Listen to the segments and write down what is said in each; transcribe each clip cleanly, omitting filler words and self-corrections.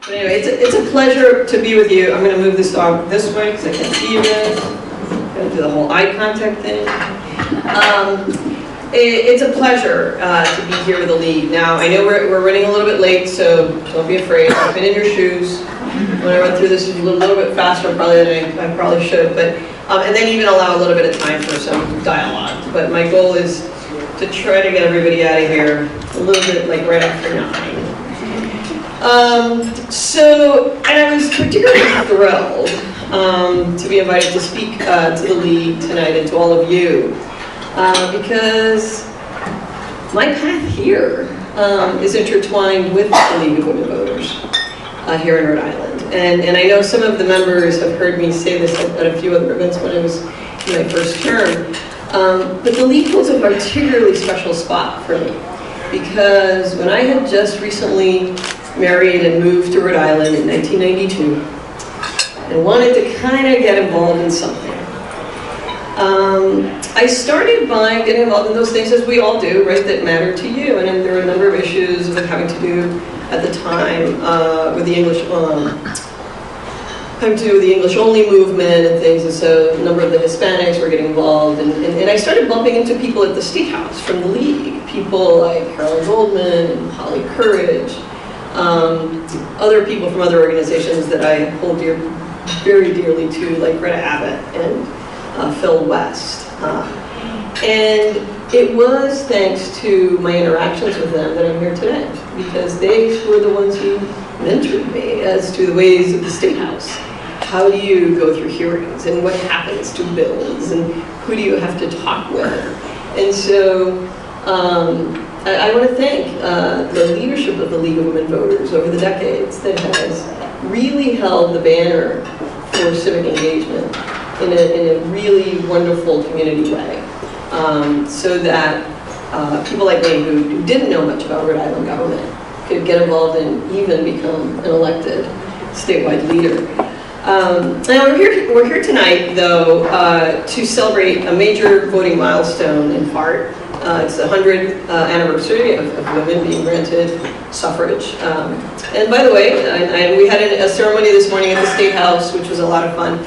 But anyway, it's a pleasure to be with you. I'm going to move this off this way because I can't see you guys. I'm going to do the whole eye contact thing. It's a pleasure to be here with the league. Now, I know we're running a little bit late, so don't be afraid. I've been in your shoes. When I run through this a little bit faster probably than I probably should, but and then even allow a little bit of time for some dialogue. But my goal is to try to get everybody out of here a little bit like right after 9. And I was particularly thrilled to be invited to speak to the league tonight and to all of you, because my path here is intertwined with the League of Women Voters here in Rhode Island. And I know some of the members have heard me say this at a few other events when I was in my first term, but the League holds a particularly special spot for me, because when I had just recently married and moved to Rhode Island in 1992 and wanted to kind of get involved in something, I started by getting involved in those things, as we all do, right, that matter to you. And then there were a number of issues that having to do at the time with the English, having to do with the English-only movement and things. And so a number of the Hispanics were getting involved, and I started bumping into people at the State House from the League, people like Carolyn Goldman and Holly Courage, other people from other organizations that I hold very dearly to, like Greta Habib and Phil West. And it was thanks to my interactions with them that I'm here today, because they were the ones who mentored me as to the ways of the State House. How do you go through hearings, and what happens to bills, and who do you have to talk with? And so I want to thank the leadership of the League of Women Voters over the decades that has really held the banner for civic engagement in a really wonderful community way, so that people like me who didn't know much about Rhode Island government could get involved and even become an elected statewide leader. Now we're here tonight, though, to celebrate a major voting milestone in part. It's the 100th anniversary of women being granted suffrage. And by the way, we had a ceremony this morning at the State House, which was a lot of fun.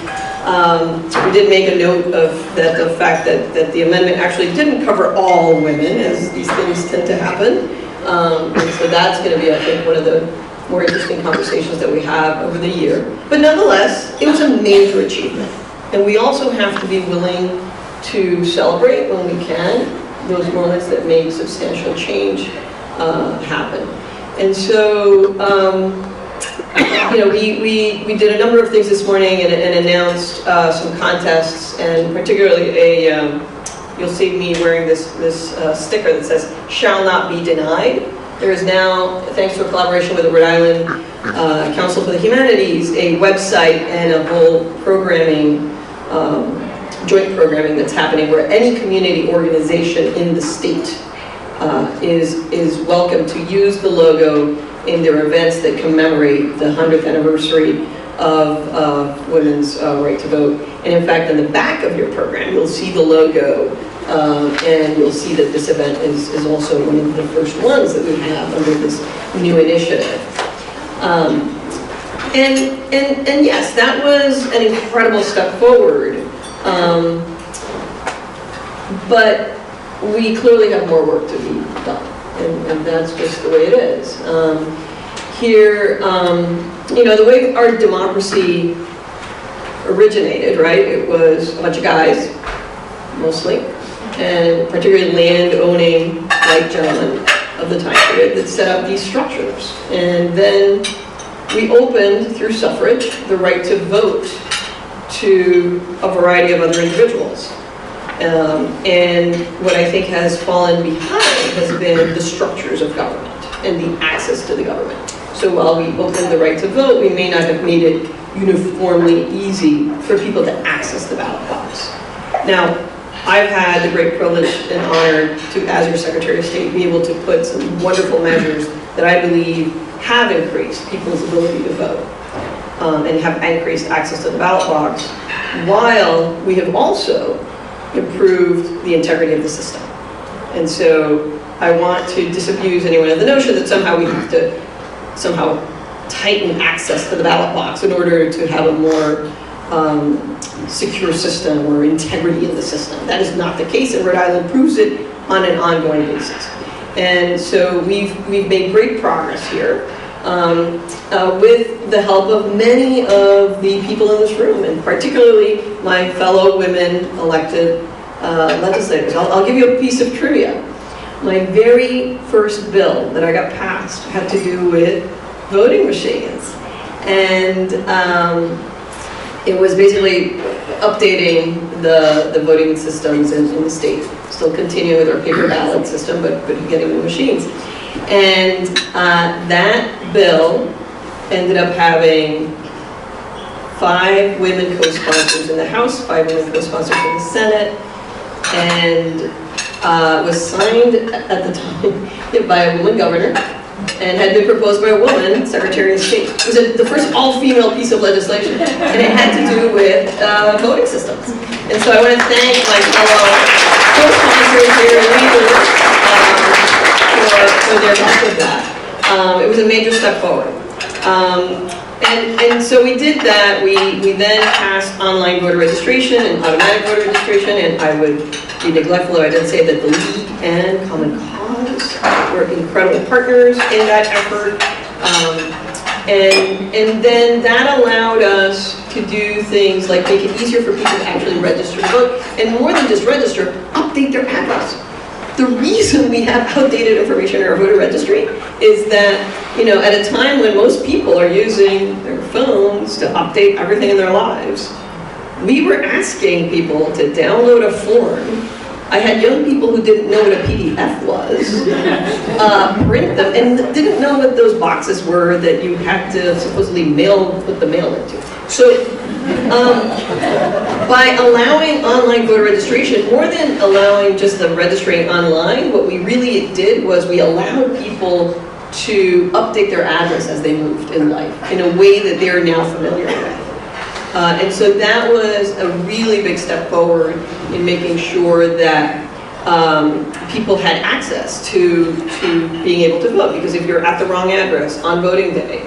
We did make a note of the fact that the amendment actually didn't cover all women, as these things tend to happen. And so that's going to be, I think, one of the more interesting conversations that we have over the year. But nonetheless, it was a major achievement. And we also have to be willing to celebrate when we can those moments that make substantial change happen. And so, we did a number of things this morning and announced some contests, and particularly you'll see me wearing this sticker that says "Shall not be denied." There is now, thanks to a collaboration with the Rhode Island Council for the Humanities, a website and a whole programming, joint programming that's happening where any community organization in the state is welcome to use the logo in their events that commemorate the 100th anniversary of women's right to vote. And in fact, on the back of your program, you'll see the logo, and you'll see that this event is also one of the first ones that we have under this new initiative. And yes, that was an incredible step forward, but we clearly have more work to be done, and that's just the way it is. Here, the way our democracy originated, right? It was a bunch of guys, mostly, and particularly land-owning white gentlemen of the time period that set up these structures. And then we opened, through suffrage, the right to vote to a variety of other individuals. And what I think has fallen behind has been the structures of government and the access to the government. So while we opened the right to vote, we may not have made it uniformly easy for people to access the ballot box. Now, I've had the great privilege and honor to, as your Secretary of State, be able to put some wonderful measures that I believe have increased people's ability to vote and have increased access to the ballot box, while we have also improved the integrity of the system. And so I want to disabuse anyone of the notion that somehow we have to tighten access to the ballot box in order to have a more secure system or integrity in the system. That is not the case, and Rhode Island proves it on an ongoing basis. And so we've made great progress here with the help of many of the people in this room, and particularly my fellow women elected legislators. I'll give you a piece of trivia. My very first bill that I got passed had to do with voting machines. And it was basically updating the voting systems in the state. Still continuing with our paper ballot system, but getting the machines. And that bill ended up having 5 women co-sponsors in the House, 5 women co-sponsors in the Senate, and was signed at the time by a woman governor, and had been proposed by a woman Secretary of State. It was the first all-female piece of legislation, and it had to do with voting systems. And so I want to thank my fellow co-sponsors here and leaders for their help with that. It was a major step forward. And so we did that. We then passed online voter registration and automatic voter registration, and I would be neglectful if I didn't say that the League and Common Cause were incredible partners in that effort. And then that allowed us to do things like make it easier for people to actually register to vote, and more than just register, update their address. The reason we have outdated information in our voter registry is that, at a time when most people are using their phones to update everything in their lives, we were asking people to download a form. I had young people who didn't know what a PDF was, print them, and didn't know what those boxes were that you had to supposedly put the mail into. So by allowing online voter registration, more than allowing just the registering online, what we really did was we allowed people to update their address as they moved in life in a way that they're now familiar with. And so that was a really big step forward in making sure that people had access to being able to vote. Because if you're at the wrong address on voting day,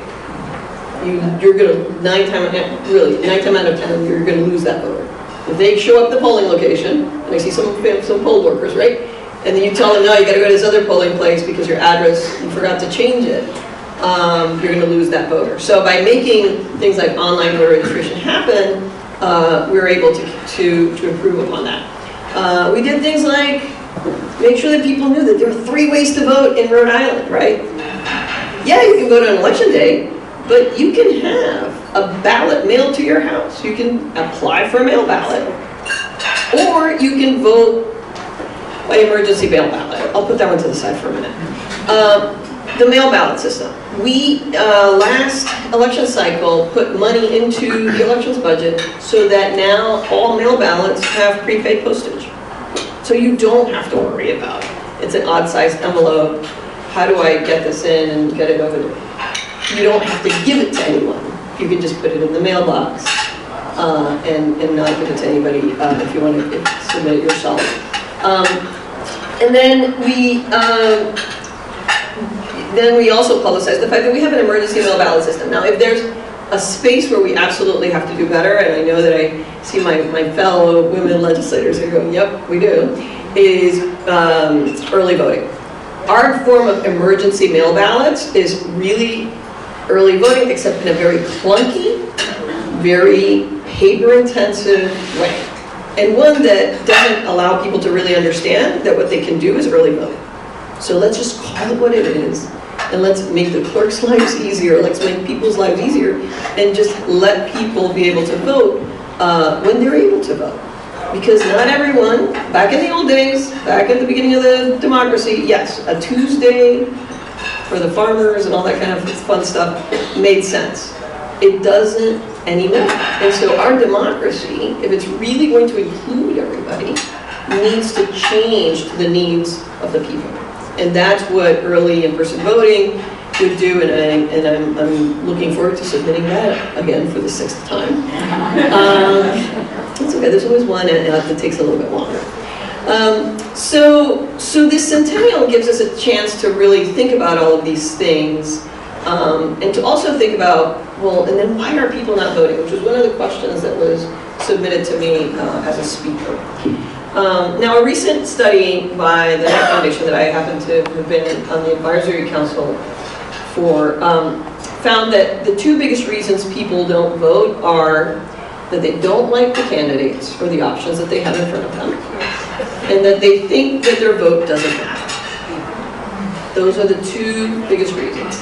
you're going to, 9 times out of 10, you're going to lose that voter. If they show up at the polling location, and I see some poll workers, right? And then you tell them, no, you got to go to this other polling place because your address, you forgot to change it. You're going to lose that voter. So by making things like online voter registration happen, we were able to improve upon that. We did things like make sure that people knew that there are 3 ways to vote in Rhode Island, right? Yeah, you can vote on election day, but you can have a ballot mailed to your house. You can apply for a mail ballot, or you can vote by emergency mail ballot. I'll put that one to the side for a minute. The mail ballot system. We, last election cycle, put money into the elections budget so that now all mail ballots have prepaid postage. So you don't have to worry about it. It's an odd-sized envelope. How do I get this in and get it over there? You don't have to give it to anyone. You can just put it in the mailbox and not give it to anybody if you want to submit it yourself. And then we also publicize the fact that we have an emergency mail ballot system. Now, if there's a space where we absolutely have to do better, and I know that I see my fellow women legislators who go, yep, we do, is early voting. Our form of emergency mail ballots is really early voting, except in a very clunky, very paper-intensive way. And one that doesn't allow people to really understand that what they can do is early voting. So let's just call it what it is, and let's make the clerks' lives easier, let's make people's lives easier, and just let people be able to vote when they're able to vote. Because not everyone, back in the old days, back at the beginning of the democracy, yes, a Tuesday for the farmers and all that kind of fun stuff made sense. It doesn't anymore. And so our democracy, if it's really going to include everybody, needs to change to the needs of the people. And that's what early in-person voting would do, and I'm looking forward to submitting that again for the 6th time. It's okay, there's always one, and it takes a little bit longer. So this centennial gives us a chance to really think about all of these things And to also think about, well, and then why are people not voting? Which was one of the questions that was submitted to me as a speaker. Now, a recent study by the Knight Foundation that I happen to have been on the advisory council for found that the two biggest reasons people don't vote are that they don't like the candidates or the options that they have in front of them, and that they think that their vote doesn't matter. Those are the two biggest reasons.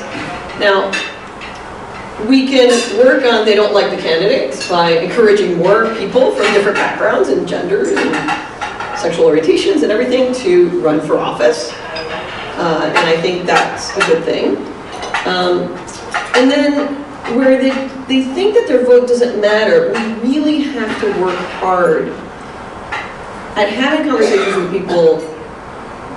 Now, we can work on they don't like the candidates by encouraging more people from different backgrounds and genders and sexual orientations and everything to run for office. And I think that's a good thing. And then where they think that their vote doesn't matter, we really have to work hard at having conversations with people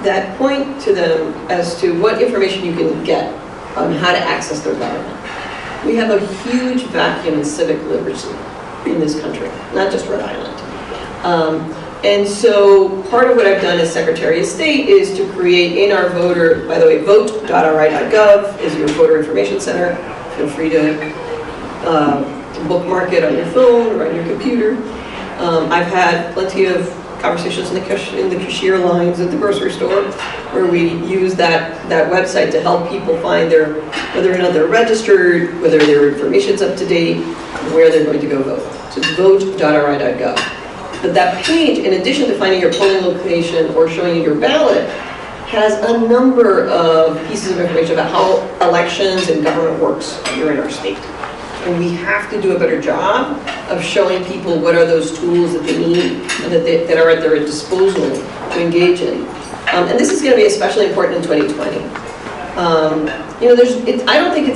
that point to them as to what information you can get on how to access their government. We have a huge vacuum in civic literacy in this country, not just Rhode Island. And so part of what I've done as Secretary of State is to create in our voter, by the way, vote.ri.gov is your voter information center. Feel free to bookmark it on your phone or on your computer. I've had plenty of conversations in the cashier lines at the grocery store where we use that website to help people find whether or not they're registered, whether their information's up to date, where they're going to go vote. So it's vote.ri.gov. But that page, in addition to finding your polling location or showing you your ballot, has a number of pieces of information about how elections and government works here in our state. And we have to do a better job of showing people what are those tools that they need and that are at their disposal to engage in. And this is going to be especially important in 2020. You know, I don't think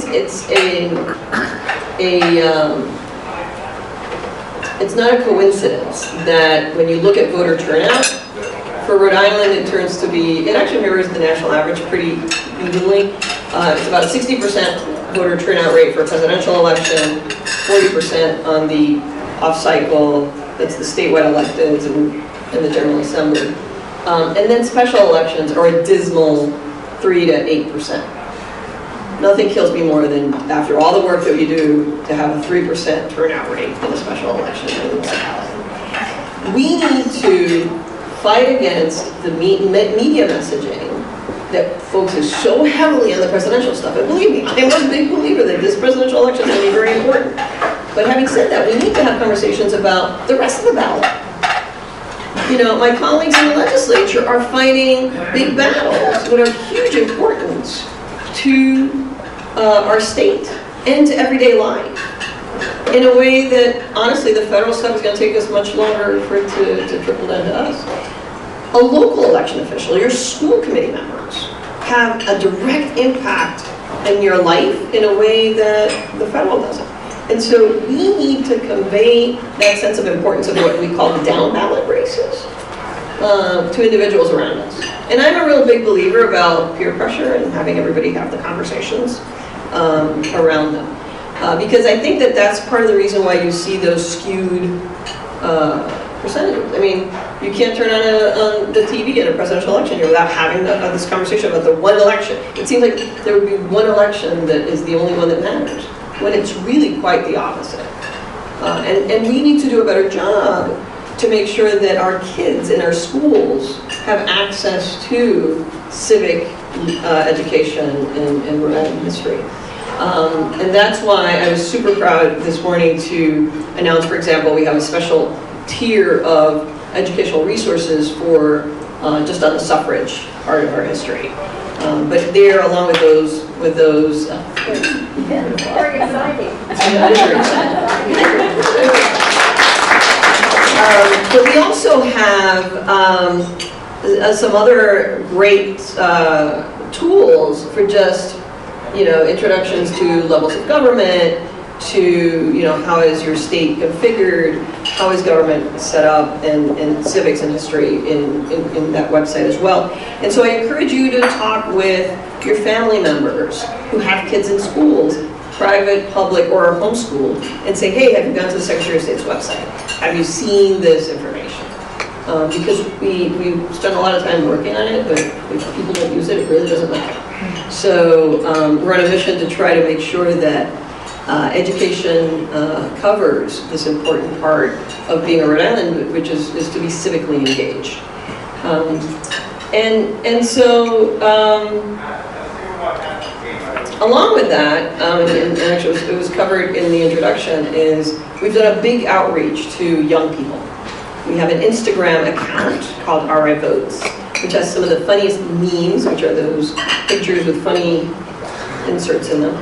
it's not a coincidence that when you look at voter turnout, for Rhode Island it actually mirrors the national average pretty evenly. It's about a 60% voter turnout rate for a presidential election, 40% on the off-cycle, that's the statewide electeds and the General Assembly. And then special elections are a dismal 3 to 8%. Nothing kills me more than, after all the work that we do, to have a 3% turnout rate in a special election in the municipality. We need to fight against the media messaging that focuses so heavily on the presidential stuff. And believe me, I'm a big believer that this presidential election is going to be very important. But having said that, we need to have conversations about the rest of the ballot. You know, my colleagues in the legislature are fighting big battles that are of huge importance to our state and to everyday life in a way that, honestly, the federal stuff is going to take us much longer for it to trickle down to us. A local election official, your school committee members, have a direct impact in your life in a way that the federal doesn't. And so we need to convey that sense of importance of what we call the down ballot races to individuals around us. And I'm a real big believer about peer pressure and having everybody have the conversations around them. Because I think that that's part of the reason why you see those skewed percentages. I mean, you can't turn on the TV in a presidential election without having this conversation about the one election. It seems like there would be one election that is the only one that matters, when it's really quite the opposite. And we need to do a better job to make sure that our kids in our schools have access to civic education and Rhode Island history. And that's why I was super proud this morning to announce, for example, we have a special tier of educational resources for just on the suffrage part of our history. But there, along with those very exciting. That is very exciting. But we also have some other great tools for just, introductions to levels of government, to, how is your state configured, how is government set up, and civics and history in that website as well. And so I encourage you to talk with your family members who have kids in schools, private, public, or homeschooled, and say, hey, have you gone to the Secretary of State's website? Have you seen this information? Because we spend a lot of time working on it, but if people don't use it, it really doesn't matter. So we're on a mission to try to make sure that education covers this important part of being a Rhode Island, which is to be civically engaged. And so along with that, and actually it was covered in the introduction, is we've done a big outreach to young people. We have an Instagram account called RI Votes, which has some of the funniest memes, which are those pictures with funny inserts in them.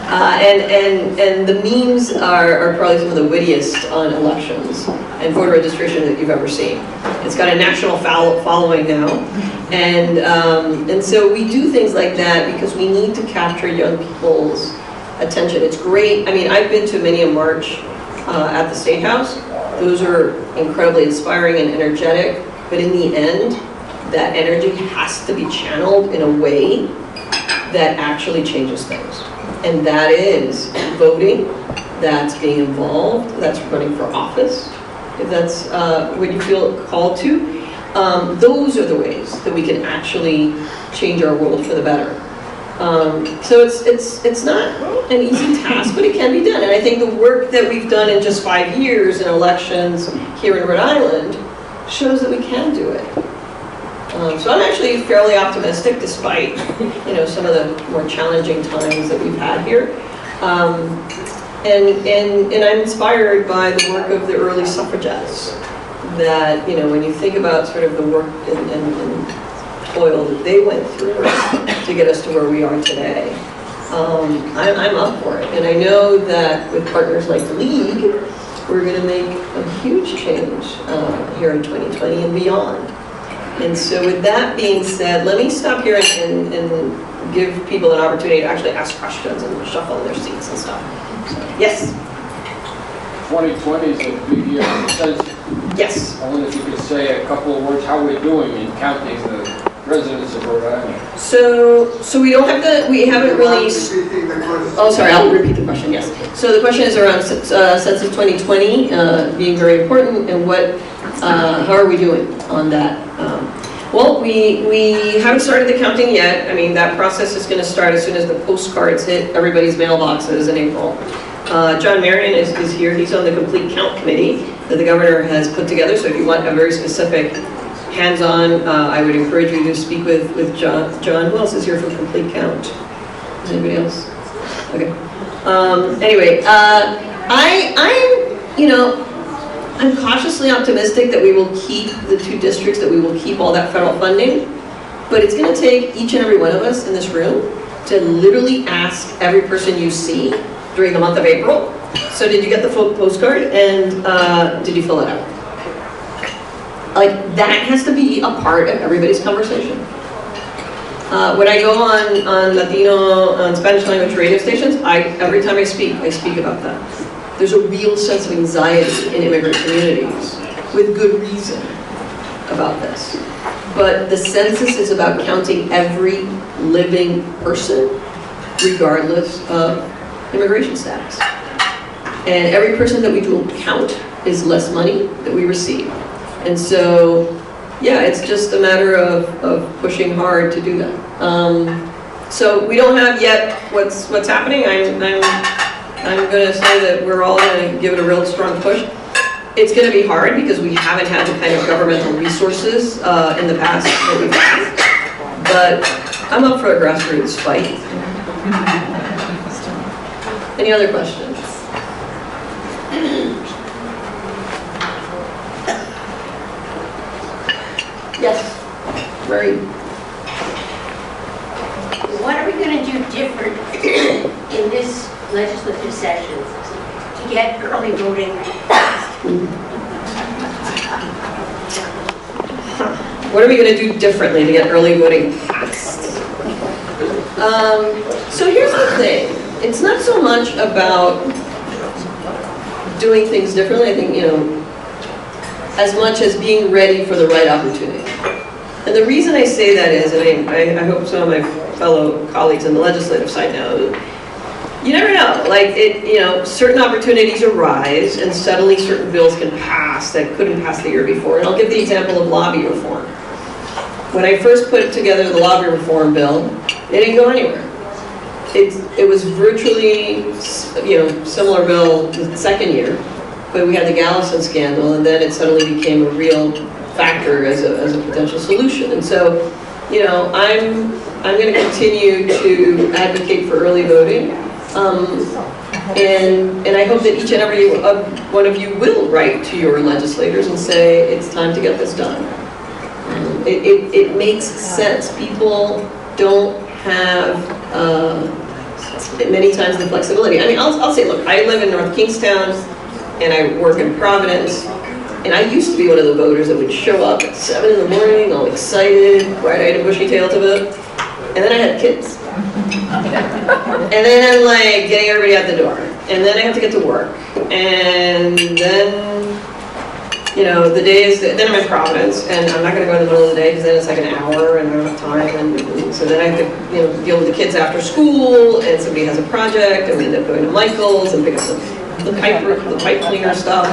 And the memes are probably some of the wittiest on elections and voter registration that you've ever seen. It's got a national following now. And so we do things like that because we need to capture young people's attention. It's great. I mean, I've been to many a march at the State House. Those are incredibly inspiring and energetic, but in the end, that energy has to be channeled in a way that actually changes things. And that is voting, that's being involved, that's running for office, if that's what you feel called to. Those are the ways that we can actually change our world for the better. So it's not an easy task, but it can be done. And I think the work that we've done in just 5 years in elections here in Rhode Island shows that we can do it. So I'm actually fairly optimistic, despite some of the more challenging times that we've had here. And I'm inspired by the work of the early suffragettes. That when you think about sort of the work and toil that they went through to get us to where we are today, I'm up for it. And I know that with partners like the League, we're going to make a huge change here in 2020 and beyond. And so with that being said, let me stop here and give people an opportunity to actually ask questions and shuffle in their seats and stuff. So, yes? 2020 is a big year for the census. Yes. I wonder if you could say a couple of words how we're doing in counting the residents of Rhode Island. So we don't have we haven't really... Oh, sorry, I'll repeat the question, yes. So the question is around Census 2020 being very important, and how are we doing on that? Well, we haven't started the counting yet. I mean, that process is going to start as soon as the postcards hit everybody's mailboxes in April. John Marion is here. He's on the Complete Count Committee that the governor has put together. So if you want a very specific hands-on, I would encourage you to speak with John. John, who else is here from Complete Count? Is anybody else? Okay. Anyway, I'm cautiously optimistic that we will keep the 2 districts, that we will keep all that federal funding, but it's going to take each and every one of us in this room to literally ask every person you see during the month of April, so did you get the full postcard, and did you fill it out? Like, that has to be a part of everybody's conversation. When I go on Latino, on Spanish language radio stations, every time I speak about that. There's a real sense of anxiety in immigrant communities, with good reason, about this. But the census is about counting every living person, regardless of immigration status. And every person that we do count is less money that we receive. And so, yeah, it's just a matter of pushing hard to do that. So we don't have yet what's happening. I'm going to say that we're all going to give it a real strong push. It's going to be hard because we haven't had the kind of governmental resources in the past that we've had. But I'm up for a grassroots fight. Any other questions? Yes, Marie. What are we going to do different in this legislative session to get early voting passed? What are we going to do differently to get early voting passed? So here's the thing. It's not so much about doing things differently, I think, as much as being ready for the right opportunity. And the reason I say that is, and I hope some of my fellow colleagues on the legislative side know, you never know. Like, certain opportunities arise, and suddenly certain bills can pass that couldn't pass the year before. And I'll give the example of lobby reform. When I first put together the lottery reform bill, it didn't go anywhere. It was virtually, similar bill the second year, but we had the Gallison scandal, and then it suddenly became a real factor as a potential solution. And so, I'm going to continue to advocate for early voting, and I hope that each and every one of you will write to your legislators and say it's time to get this done. It makes sense. People don't have many times the flexibility. I mean, I'll say, look, I live in North Kingstown and I work in Providence, and I used to be one of the voters that would show up at 7 in the morning, all excited, bright-eyed and bushy-tailed to vote, and then I had kids. And then I'm like getting everybody out the door, and then I have to get to work, and then the days, then I'm in Providence, and I'm not going to go in the middle of the day because then it's like an hour and I don't have time, and so then I have to deal with the kids after school, and somebody has a project, and we end up going to Michael's and pick up the pipe cleaner stuff,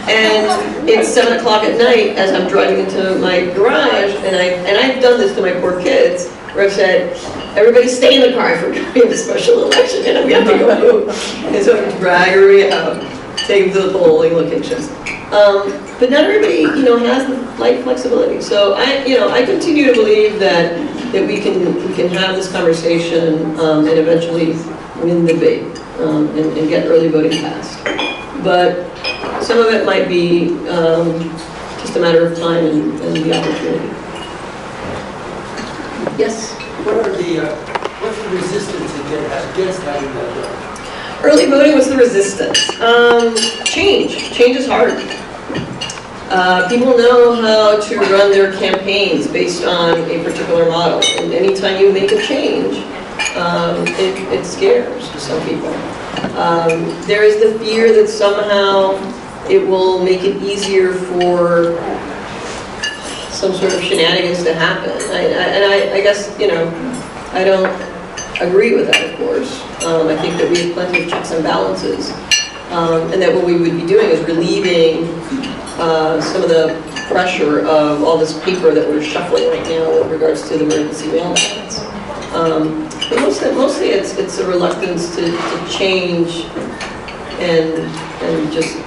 and it's 7 o'clock at night as I'm driving into my garage, and I've done this to my poor kids, where I've said, everybody stay in the car for a special election, and we have to go move, and so I drag everybody out, take them to the polling locations. But not everybody, has the light flexibility. So I continue to believe that we can have this conversation and eventually win the debate and get early voting passed. But some of it might be just a matter of time and the opportunity. Yes. What's the resistance against having that done? Early voting was the resistance. Change. Change is hard. People know how to run their campaigns based on a particular model. And anytime you make a change, it scares some people. There is the fear that somehow it will make it easier for some sort of shenanigans to happen. I guess, I don't agree with that, of course. I think that we have plenty of checks and balances. And that what we would be doing is relieving some of the pressure of all this paper that we're shuffling right now with regards to the emergency mail ballots. But mostly it's a reluctance to change and just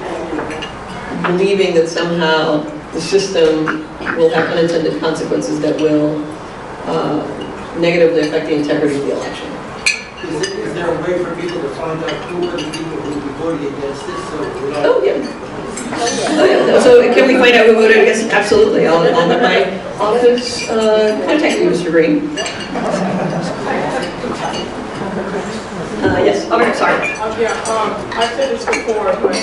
believing that somehow the system will have unintended consequences that will negatively affect the integrity of the election. Is there a way for people to find out who are the people who will be voting against this? Oh, yeah. Oh, yeah. So can we find out who voted against? Absolutely. I'll let my office contact you, Mr. Green. Yes. Okay, sorry. I've said this before, but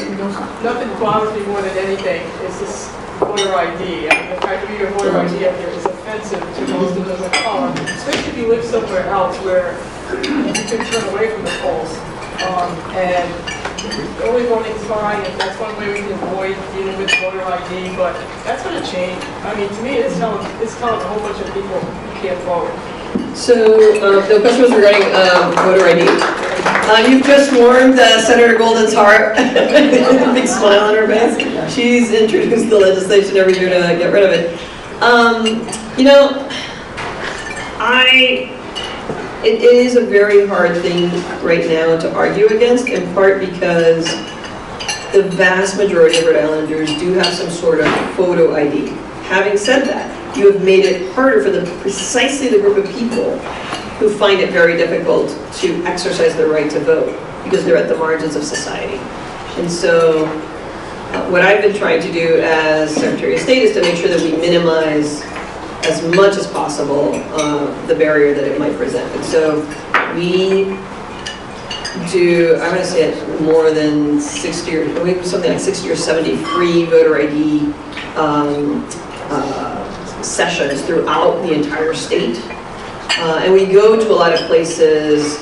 nothing bothers me more than anything is this voter ID. The fact that you have voter ID up here is offensive to most of us of color, especially if you live somewhere else where you can turn away from the polls. And early voting is fine, if that's one way we can avoid dealing with voter ID, but that's going to change. I mean, to me, it's telling a whole bunch of people you can't vote. So the question was regarding voter ID. You've just warmed Senator Golden's heart. Big smile on her face. She's introduced the legislation every year to get rid of it. It is a very hard thing right now to argue against, in part because the vast majority of Rhode Islanders do have some sort of photo ID. Having said that, you have made it harder for precisely the group of people who find it very difficult to exercise their right to vote because they're at the margins of society. And so what I've been trying to do as Secretary of State is to make sure that we minimize as much as possible the barrier that it might present. And so we do, I'm going to say it's more than 60 or something like 60 or 70 free voter ID sessions throughout the entire state. And we go to a lot of places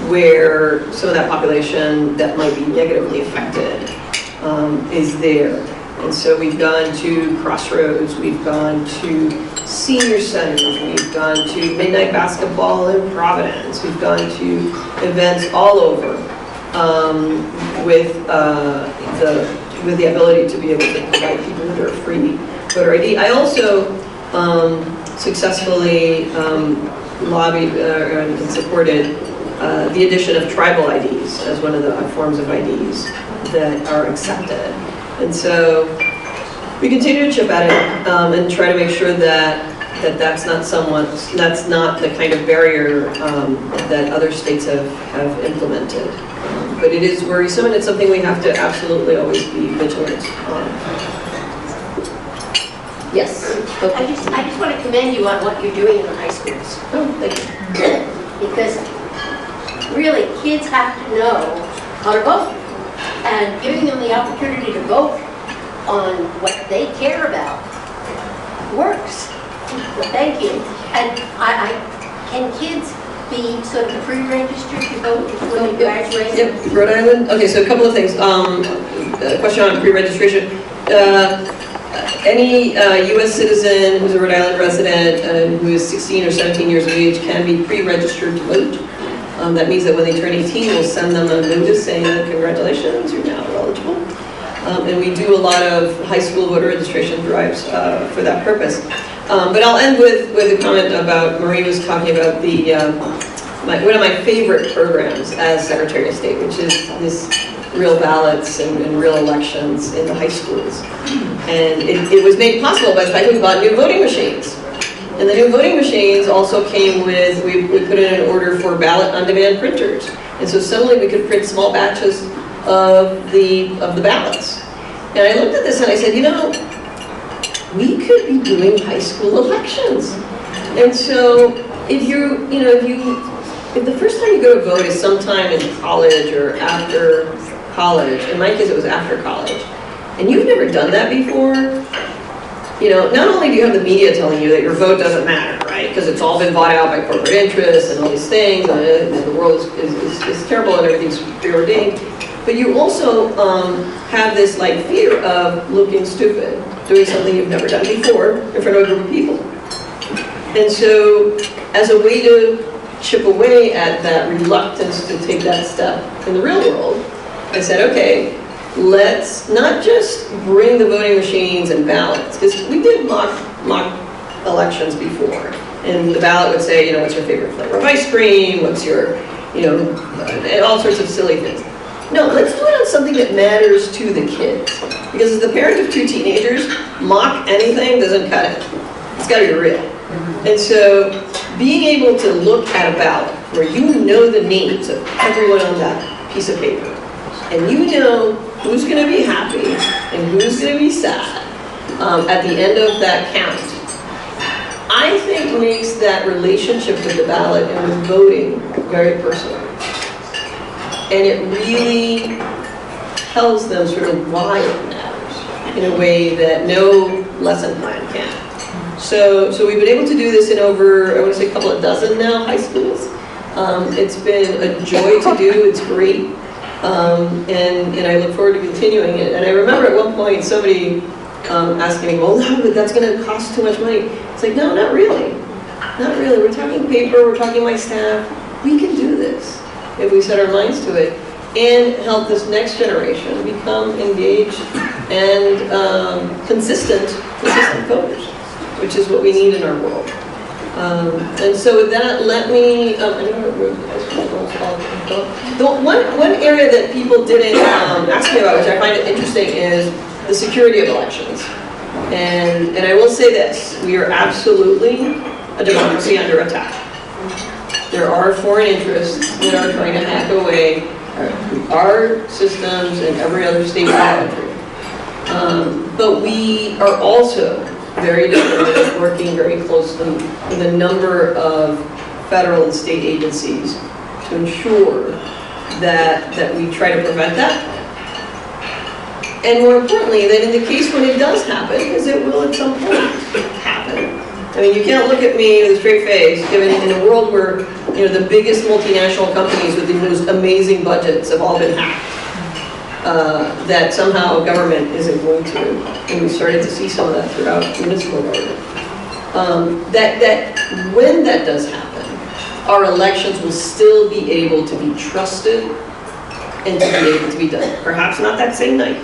where some of that population that might be negatively affected is there. And so we've gone to Crossroads, we've gone to senior centers, we've gone to midnight basketball in Providence, we've gone to events all over with the ability to be able to provide people with their free voter ID. I also successfully lobbied and supported the addition of tribal IDs as one of the forms of IDs that are accepted. And so we continue to chip at it and try to make sure that that's not the kind of barrier that other states have implemented. But it is worrisome, and it's something we have to absolutely always be vigilant on. Yes. I just want to commend you on what you're doing in the high schools. Oh, thank you. Because really, kids have to know how to vote. And giving them the opportunity to vote on what they care about works. Well, thank you. And can kids be sort of pre-registered to vote before they graduate? Yep, Rhode Island. Okay, so a couple of things. A question on pre-registration. Any U.S. citizen who's a Rhode Island resident who is 16 or 17 years of age can be pre-registered to vote. That means that when they turn 18, we'll send them a notice saying, congratulations, you're now eligible. And we do a lot of high school voter registration drives for that purpose. But I'll end with a comment about, Marie was talking about one of my favorite programs as Secretary of State, which is this real ballots and real elections in the high schools. And it was made possible by the fact that we bought new voting machines. And the new voting machines also came with, we put in an order for ballot on-demand printers. And so suddenly we could print small batches of the ballots. And I looked at this and I said, we could be doing high school elections. And so if the first time you go to vote is sometime in college or after college, in my case it was after college, and you've never done that before, not only do you have the media telling you that your vote doesn't matter, right? Because it's all been bought out by corporate interests and all these things, and the world is terrible and everything's preordained. But you also have this fear of looking stupid, doing something you've never done before in front of a group of people. And so, as a way to chip away at that reluctance to take that step in the real world, I said, okay, let's not just bring the voting machines and ballots, because we did mock elections before, and the ballot would say, what's your favorite flavor of ice cream, what's your, and all sorts of silly things. No, let's do it on something that matters to the kids, because as the parent of 2 teenagers, mock anything doesn't cut it. It's got to be real. And so being able to look at a ballot where you know the names of everyone on that piece of paper, and you know who's going to be happy and who's going to be sad at the end of that count, I think makes that relationship with the ballot and with voting very personal. And it really tells them sort of why it matters in a way that no lesson plan can. So we've been able to do this in over, I want to say a couple of dozen now, high schools. It's been a joy to do, it's great. And I look forward to continuing it. And I remember at one point somebody asking me, well, no, but that's going to cost too much money. It's like, no, not really. Not really. We're talking paper, we're talking my staff. We can do this if we set our minds to it and help this next generation become engaged and consistent voters, which is what we need in our world. And so with that, let me, one area that people didn't ask me about, which I find interesting, is the security of elections. And I will say this, we are absolutely a democracy under attack. There are foreign interests that are trying to hack away our systems and every other state in the country. But we are also very determined, working very closely with a number of federal and state agencies to ensure that we try to prevent that. And more importantly, that in the case when it does happen, because it will at some point happen. I mean, you can't look at me with a straight face, given in a world where the biggest multinational companies with the most amazing budgets have all been hacked. That somehow government isn't going to, and we started to see some of that throughout municipal government. That when that does happen, our elections will still be able to be trusted and to be able to be done. Perhaps not that same night,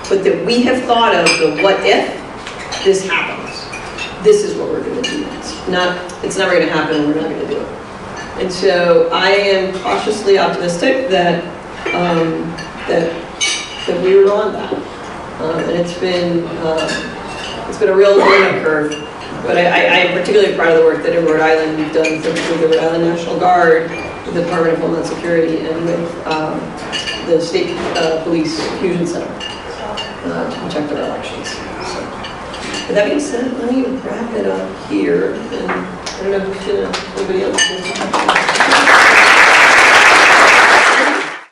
but that we have thought of the what if this happens. this is what we're going to do next. It's never going to happen, we're not going to do it. And so I am cautiously optimistic that that we were on that. And it's been a real learning curve. But I am particularly proud of the work that in Rhode Island we've done with the Rhode Island National Guard, with the Department of Homeland Security, and with the State Police Fusion Center to protect our elections. So, with that being said, let me wrap it up here. And I don't know if anybody else has questions.